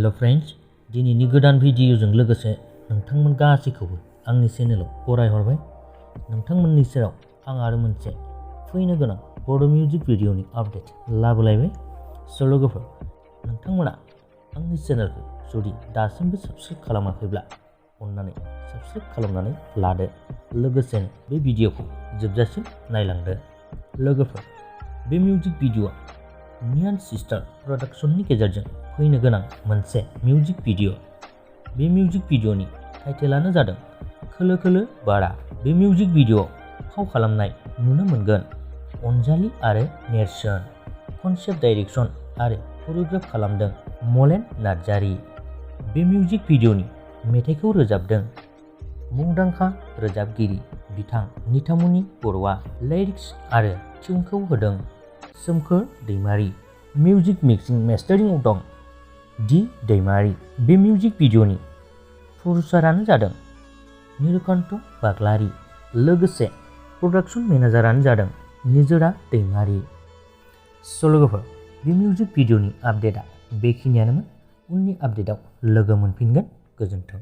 Hello friends, दिनैनि गोदान भिडिअजों लोगोसे नोंथांमोन गासैखौबो आंनि चेनेलाव बरायहरबाय। नोंथांमोननि सेराव आं आरो मोनसे फैनो गोनां बड' मिउजिक भिडिअनि आपडेट लाबोलायबाय। स' लोगोफोर, नोंथांमोना आंनि चेनेलखौ जुदि दासिमबो साबस्क्राइब खालामाखैब्ला अन्नानै साबस्क्राइब खालामनानै लादो, लोगोसेनो बे भिडिअखौ जोबजासिम नायलांदो। लोगोफोर, बे मिउजिक भिडिअआ नियान सिस्टार प्रडाक्शननि गेजेरजों फैनो गोनां मोनसे मिउजिक भिडिअ। बे मिउजिक भिडिअनि टाइटेलानो जादों ख'लव बारा। बे मिउजिक भिडिअआव फाव खालामनाय नुनो मोनगोन अनजाली आरो नेरसोन। कनसेप्ट डाइरेक्शन आरो कोरियोग्राफ खालामदों मलेन नार्जारी। बे मिउजिक भिडिअनि मेथाइखौ रोजाबदों मुंदांखा रोजाबगिरि बिथां नितामनि बर'आ। लिरिक्स आरो टिउनखौ होदों सोमखोर दैमारी। मिउजिक मिक्सिं मास्टारिंआव दं डी दाइमारी। बे मिउजिक भिडिअनि प्रडिउसारानो जादों निलकान्ता बागलारी, लोगोसे प्रडाक्शन मेनेजारानो जादों निजवरा दैमारी। स' लोगोफोर, बे मिउजिक भिडिअनि आपडेटआ बेखिनियानोमोन। उननि आपडेटआव लोगो मोनफिनगोन। गोजोन्थों।